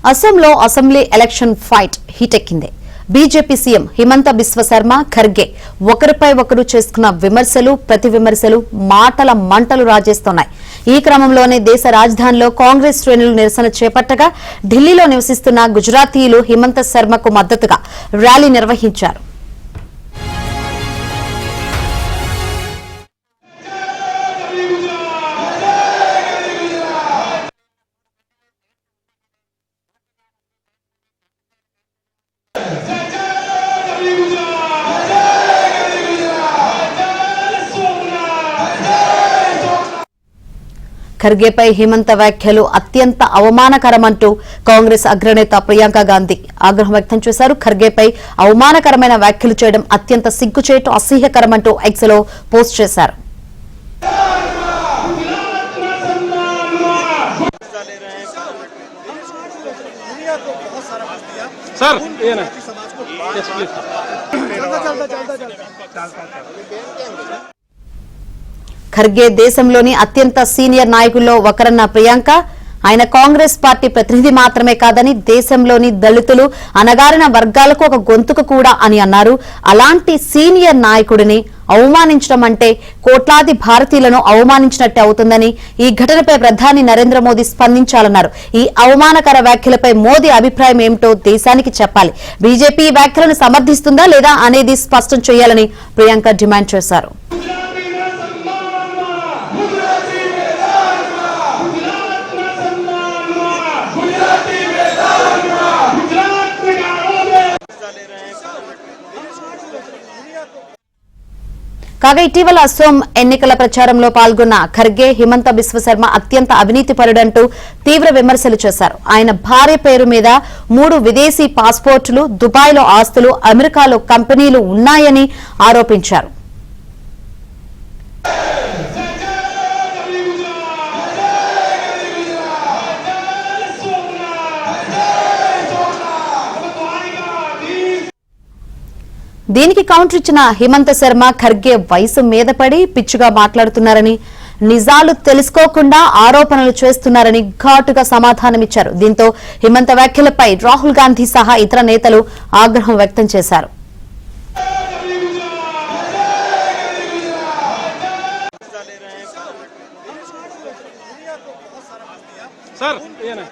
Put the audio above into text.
అసోంలో assembly election fight హీటెక్కింది. BJP CM Himanta Biswa Sarma, Kharge ఒకరిపై ఒకరు చేసుకున్న విమర్శలు, ప్రతి విమర్శలు మాటల మంటలు రాజేస్తున్నాయి. ఈ క్రమంలోనే దేశ రాజధానిలో కాంగ్రెస్ శ్రేణులు నిరసన చేపట్టగా ఢిల్లీలో నివసిస్తున్న గుజరాతీయులు హిమంత శర్మకు మద్దతుగా ర్యాలీ నిర్వహించారు. ఖర్గేపై హిమంత వ్యాఖ్యలు అత్యంత అవమానకరమంటూ కాంగ్రెస్ అగ్రనేత ప్రియాంక గాంధీ ఆగ్రహం వ్యక్తం చేశారు. ఖర్గేపై అవమానకరమైన వ్యాఖ్యలు చేయడం అత్యంత సిగ్గుచేటు, అసహ్యకరమంటూ ఎక్స్ లో పోస్ట్ చేశారు. ఖర్గే దేశంలోని అత్యంత సీనియర్ నాయకుల్లో ఒకరన్న ప్రియాంక, ఆయన కాంగ్రెస్ పార్టీ ప్రతినిధి మాత్రమే కాదని దేశంలోని దళితులు, అణగారిన వర్గాలకు ఒక గొంతుకు కూడా అని అన్నారు. అలాంటి సీనియర్ నాయకుడిని అవమానించడం అంటే కోట్లాది భారతీయులను అవమానించినట్టే అవుతుందని, ఈ ఘటనపై ప్రధాని నరేంద్ర మోదీ స్పందించాలన్నారు. ఈ అవమానకర వ్యాఖ్యలపై మోదీ అభిప్రాయం ఏమిటో దేశానికి చెప్పాలి. బీజేపీ ఈ వ్యాఖ్యలను సమర్థిస్తుందా లేదా అనేది స్పష్టం చేయాలని ప్రియాంక డిమాండ్ చేశారు. కాగా ఇటీవల అసోం ఎన్నికల ప్రచారంలో పాల్గొన్న ఖర్గే, హిమంత బిశ్వ శర్మ అత్యంత అవినీతిపరుడంటూ తీవ్ర విమర్శలు చేశారు. ఆయన భార్య పేరు మీద 3 విదేశీ పాస్పోర్టులు, దుబాయ్లో ఆస్తులు, అమెరికాలో కంపెనీలు ఉన్నాయని ఆరోపించారు. దీనికి కౌంటర్ ఇచ్చిన హిమంత శర్మ, ఖర్గే వయసు మీద పడి పిచ్చిగా మాట్లాడుతున్నారని, నిజాలు తెలుసుకోకుండా ఆరోపణలు చేస్తున్నారని ఘాటుగా సమాధానమిచ్చారు. దీంతో హిమంత వ్యాఖ్యలపై రాహుల్ గాంధీ సహా ఇతర నేతలు ఆగ్రహం వ్యక్తం చేశారు. सर ये ना